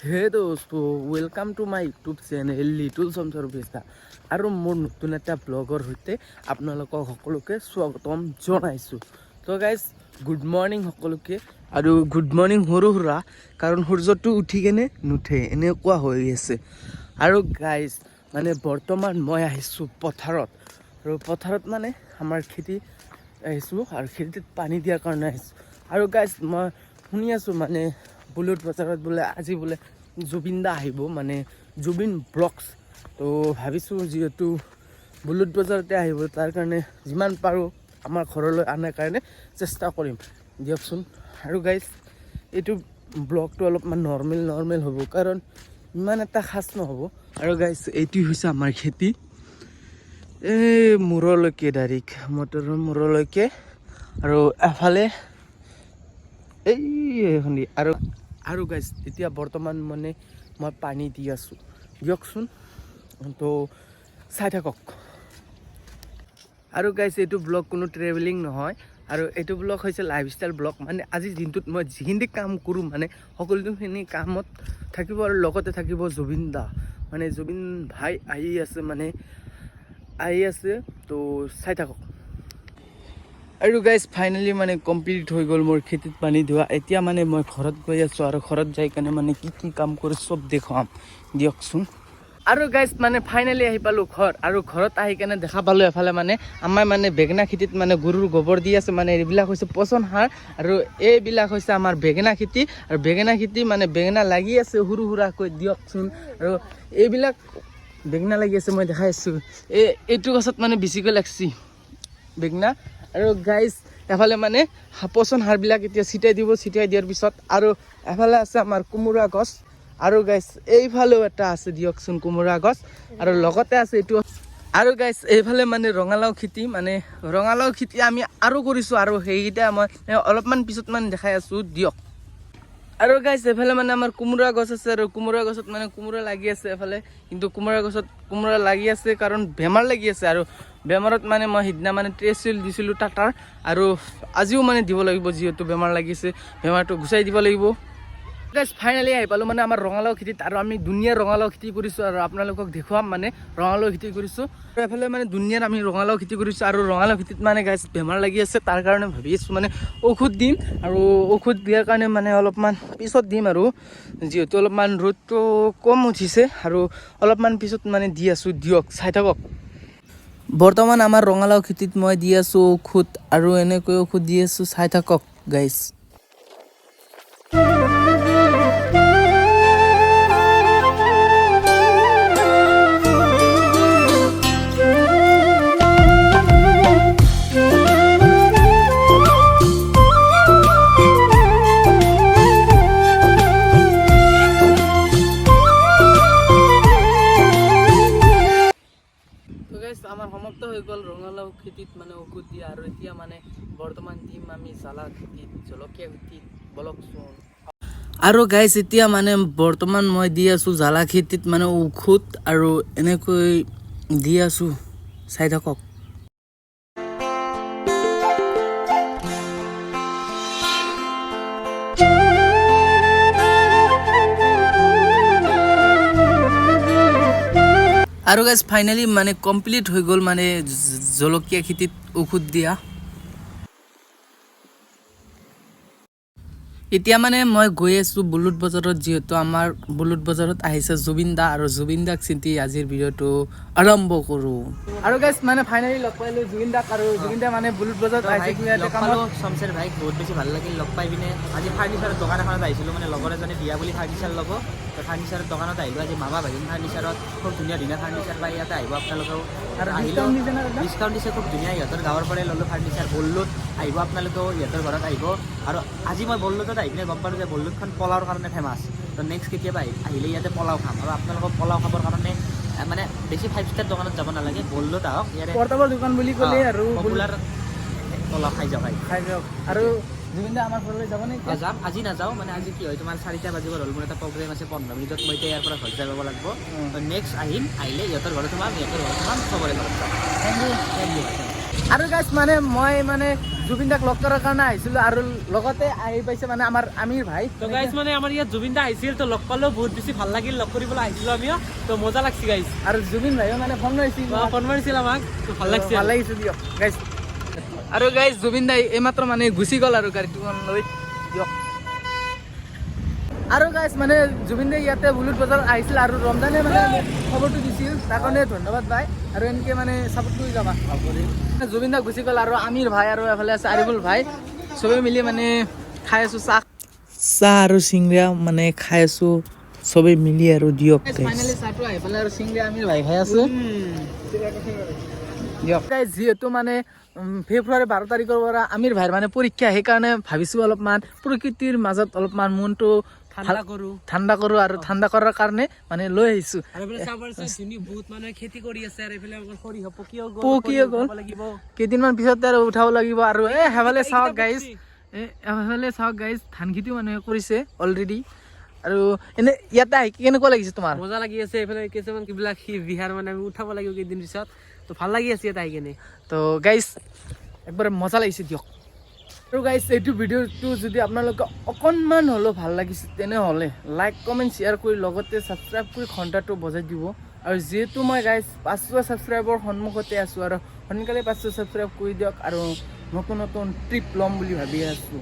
হে দোস্ত welcome to my YouTube channel little চমচৰ বেচা আৰু মোৰ নতুন এটা ব্লগৰ সৈতে আপোনালোকক সকলোকে স্বাগতম জনাইছোঁ। তো গাইজ গুড মৰ্ণিং সকলোকে আৰু গুড মৰ্ণিং সৰু সুৰা, কাৰণ সূৰ্যটো উঠি কেনে নুঠে এনেকুৱা হৈ আছে। আৰু গাইজ মানে বৰ্তমান মই আহিছোঁ পথাৰত, আৰু পথাৰত মানে আমাৰ খেতি আহিছোঁ আৰু খেতিত পানী দিয়াৰ কাৰণে আহিছোঁ। আৰু গাইজ মই শুনি আছোঁ মানে বুলুট বজাৰত বোলে আজি বোলে জুবিন দা আহিব, মানে জুবিন ব্লগছ। তো ভাবিছোঁ যিহেতু বুলুট বজাৰতে আহিব, তাৰ কাৰণে যিমান পাৰোঁ আমাৰ ঘৰলৈ অনাৰ কাৰণে চেষ্টা কৰিম দিয়কচোন। আৰু গাইজ এইটো ব্লগটো অলপমান নৰ্মেল হ'ব, কাৰণ ইমান এটা খাচ নহ'ব। আৰু গাইজ এইটো হৈছে আমাৰ খেতি, এই মূৰলৈকে ডাইৰেক্ট মটৰৰ মূৰলৈকে, আৰু এফালে এইখনি আৰু গাইজ এতিয়া বৰ্তমান মানে মই পানী দি আছোঁ দিয়কচোন, তো চাই থাকক। আৰু গাইজ এইটো ব্লগ কোনো ট্ৰেভেলিং নহয়, আৰু এইটো ব্লগ হৈছে লাইফষ্টাইল ব্লগ। মানে আজিৰ দিনটোত মই যিখিনি কাম কৰোঁ মানে সকলোখিনি কামত থাকিব, আৰু লগতে থাকিব জুবিন দা, মানে জুবিন ভাই আহি আছে, তো চাই থাকক। আৰু গাইজ ফাইনেলি মানে কমপ্লিট হৈ গ'ল মোৰ খেতিত পানী ধোৱা। এতিয়া মানে মই ঘৰত গৈ আছোঁ, আৰু ঘৰত যাই কাৰণে মানে কি কাম কৰি চব দেখুৱাম দিয়কচোন। আৰু গাইজ মানে ফাইনেলি আহি পালোঁ ঘৰ, আৰু ঘৰত আহি কেনে দেখা পালোঁ এফালে মানে আমাৰ মানে বেঙেনা খেতিত মানে গৰুৰ গোবৰ দি আছে। মানে এইবিলাক হৈছে পচন সাৰ, আৰু এইবিলাক হৈছে আমাৰ বেঙেনা খেতি। আৰু বেঙেনা খেতি মানে বেঙেনা লাগি আছে সৰু সুৰাকৈ দিয়কচোন। আৰু এইবিলাক বেঙেনা লাগি আছে, মই দেখাই আছোঁ। এইটো গছত মানে বেছিকৈ লাগছি বেঙেনা। আৰু গাইজ এফালে মানে পচন সাৰবিলাক এতিয়া ছিটাই দিব, ছিটাই দিয়াৰ পিছত আৰু এফালে আছে আমাৰ কোমোৰা গছ, আৰু গাইজ এইফালেও এটা আছে দিয়কচোন কোমোৰা গছ, আৰু লগতে আছে এইটো। আৰু গাইজ এইফালে মানে ৰঙালাও খেতি, মানে ৰঙালাও খেতি আমি আৰু কৰিছোঁ, আৰু সেইকেইটা মই অলপমান পিছত মানে দেখাই আছোঁ দিয়ক। আৰু গাইজ এইফালে মানে আমাৰ কোমোৰা গছ আছে, আৰু কোমোৰা গছত মানে কোমোৰা লাগি আছে এফালে, কিন্তু কোমোৰা গছত কোমোৰা লাগি আছে কাৰণ বেমাৰ লাগি আছে। আৰু বেমাৰত মানে মই সিদিনা মানে ট্ৰেছিল দিছিলোঁ টাটাৰ, আৰু আজিও মানে দিব লাগিব, যিহেতু বেমাৰ লাগিছে বেমাৰটো গুচাই দিব লাগিব। গাইজ ফাইনেলি আহি পালোঁ মানে আমাৰ ৰঙালাও খেতিত, আৰু আমি ধুনীয়া ৰঙালাও খেতি কৰিছোঁ, আৰু আপোনালোকক দেখুৱাম মানে ৰঙালাও খেতি কৰিছোঁ। আৰু এফালে মানে ধুনীয়াত আমি ৰঙালাও খেতি কৰিছোঁ, আৰু ৰঙালাও খেতিত মানে গাইজ বেমাৰ লাগি আছে, তাৰ কাৰণে ভাবি আছোঁ মানে ঔষধ দিম, আৰু ঔষধ দিয়াৰ কাৰণে মানে অলপমান পিছত দিম, আৰু যিহেতু অলপমান ৰ'দটো কম উঠিছে, আৰু অলপমান পিছত মানে দি আছোঁ দিয়ক, চাই থাকক। বৰ্তমান আমাৰ ৰঙালাও খেতিত মই দি আছোঁ ঔষধ, আৰু এনেকৈ ঔষধ দি আছোঁ, চাই থাকক গাইজ। আমাৰ সমাপ্ত হৈ গ'ল ৰঙালাও খেতিত মানে ঔষধ দিয়া, আৰু এতিয়া মানে বৰ্তমান দিম আমি জ্বালা খেতিত, জলকীয়া খেতিত বলকচোন। আৰু গাইজ এতিয়া মানে বৰ্তমান মই দি আছোঁ জ্বালা খেতিত মানে ঔষধ, আৰু এনেকৈ দি আছোঁ, চাই থাকক। আৰু গাইজ ফাইনেলি মানে কমপ্লিট হৈ গ'ল মানে জলকীয়া খেতিত ঔষধ দিয়া। এতিয়া মানে মই গৈ আছোঁ বুলুট বজাৰত, যিহেতু আমাৰ বুলুট বজাৰত আহিছে জুবিন দা, আৰু জুবিন দাক চিন্তি আজিৰ ভিডিঅ'টো আৰম্ভ কৰোঁ। আৰু গাইজ মানে ফাইনেলি লগ পাইলোঁ জুবিন দাক, আৰু জুবিন দা মানে বুলুট বজাৰত শমশেৰ ভাইক বহুত বেছি ভাল লাগিল লগ পাই পিনে। আজি ফাৰ্নিচাৰৰ দোকান এখনত আহিছিলোঁ, মানে লগৰ এজনে বিয়া বুলি ফাৰ্নিচাৰ ল'ব, তো ফাৰ্নিচাৰৰ দোকানত আহিলোঁ আজি। মামা ভাগিন ফাৰ্নিচাৰত খুব ধুনীয়া ফাৰ্নিচাৰ পাই, ইয়াতে আহিব আপোনালোকেও। আৰু আহিলেও ডিছকাউণ্ট দিছে খুব ধুনীয়া, ইহঁতৰ গাঁৱৰ পৰাই ল'লোঁ ফাৰ্নিচাৰ। বল্লুত আহিব আপোনালোকেও, ইহঁতৰ ঘৰত আহিব। আৰু আজি মই বল্লুতত আহি পিনে গম পালোঁ যে বল্লুতখন পোলাওৰ কাৰণে ফেমাছ, তো নেক্সট কেতিয়াবা আহিলে ইয়াতে পোলাও খাম। আৰু আপোনালোকক পোলাও খাবৰ কাৰণে মানে বেছি 5 ষ্টাৰ দোকানত যাব নালাগে, বল্লুত আহক, ইয়াৰে পৰ্টাবৰ দোকান বুলি ক'লে আৰু পপুলাৰ পোলাও খাই যাওক। আৰু জুবিন দা আমাৰ ঘৰলৈ যাব নে? যাম, আজি নাযাওঁ, মানে আজি কি হয় তোমাৰ 4টা বাজিব হ'ল, মোৰ এটা প্ৰগ্ৰেম আছে 15 মিনিটত, মই এতিয়া ইয়াৰ পৰা ঘৰ যাব লাগিব। নেক্সট আহিলে ইহঁতৰ ঘৰত সোমাম, চবৰে ঘৰত যাম। আৰু গাইজ মানে মই মানে জুবিন দাক লগ কৰাৰ কাৰণে আহিছিলোঁ আৰু লগতে আহি পাইছে মানে আমাৰ আমিৰ ভাই তো গাইজ মানে আমাৰ ইয়াত জুবিন দা আহিছিল তো লগ পালেও বহুত বেছি ভাল লাগিল লগ কৰিবলৈ আহিছিলোঁ আমিও তো মজা লাগছে গাইজ আৰু জুবিন ভাইও মানে ফোন মাৰিছিল ফোন মাৰিছিল আমাক তো ভাল লাগিছে ভাল লাগিছে দিয়ক গাইজ আৰু গাইজ জুবিন দাই এইমাত্ৰ মানে গুচি গ'ল আৰু গাড়ীখন লৈ দিয়ক আৰু গাইজ মানে জুবিন দাই ইয়াতে বুলুট বজাৰত আহিছিল আৰু ৰমজানে মানে খবৰটো দিছিল তাৰ কাৰণে ধন্যবাদ ভাই আৰু এনেকৈ মানে ছাপোৰ্ট কৰি যাবা জুবিন দা গুচি গ'ল আৰু আমিৰ ভাই আৰু এফালে আছে আৰিফুল ভাই চবেই মিলি মানে খাই আছোঁ চাহ আৰু চিংৰা মানে খাই আছোঁ চবেই মিলি আৰু দিয়ক ফাইনেলি চাহটো আহি পেলাই আৰু চিংৰা আমিৰ ভাই খাই আছোঁ দিয়ক যিহেতু মানে ফেব্ৰুৱাৰী 12 তাৰিখৰ পৰা আমিৰ ভাইৰ মানে পৰীক্ষা সেইকাৰণে ভাবিছোঁ অলপমান প্ৰকৃতিৰ মাজত অলপমান মনটো ঠাণ্ডা কৰোঁ আৰু ঠাণ্ডা কৰাৰ কাৰণে মানে লৈ আহিছোঁ কেইদিনমান পিছতে আৰু উঠাব লাগিব আৰু সেইফালে চাওক গাইজ ধান খেতিও মানুহে কৰিছে অলৰেডি আৰু এনে ইয়াতে আহি কেনেকুৱা লাগিছে তোমাৰ মজা লাগি আছে এইফালে কিছুমান কিবিলাক বিহাৰ মানে আমি উঠাব লাগিব কেইদিন পিছত তো ভাল লাগি আছে ইয়াত আহি কেনে তো গাইজ একবাৰে মজা লাগিছে দিয়ক আৰু গাইজ এইটো ভিডিঅ'টো যদি আপোনালোকে অকণমান হ'লেও ভাল লাগিছে তেনেহ'লে লাইক কমেণ্ট শ্বেয়াৰ কৰি লগতে ছাবস্ক্ৰাইব কৰি ঘণ্টাটো বজাই দিব আৰু যিহেতু মই গাইজ 500 ছাবস্ক্ৰাইবৰ সন্মুখতে আছোঁ আৰু সোনকালে 500 ছাবস্ক্ৰাইব কৰি দিয়ক আৰু নতুন নতুন ট্ৰিপ ল'ম বুলি ভাবি আছোঁ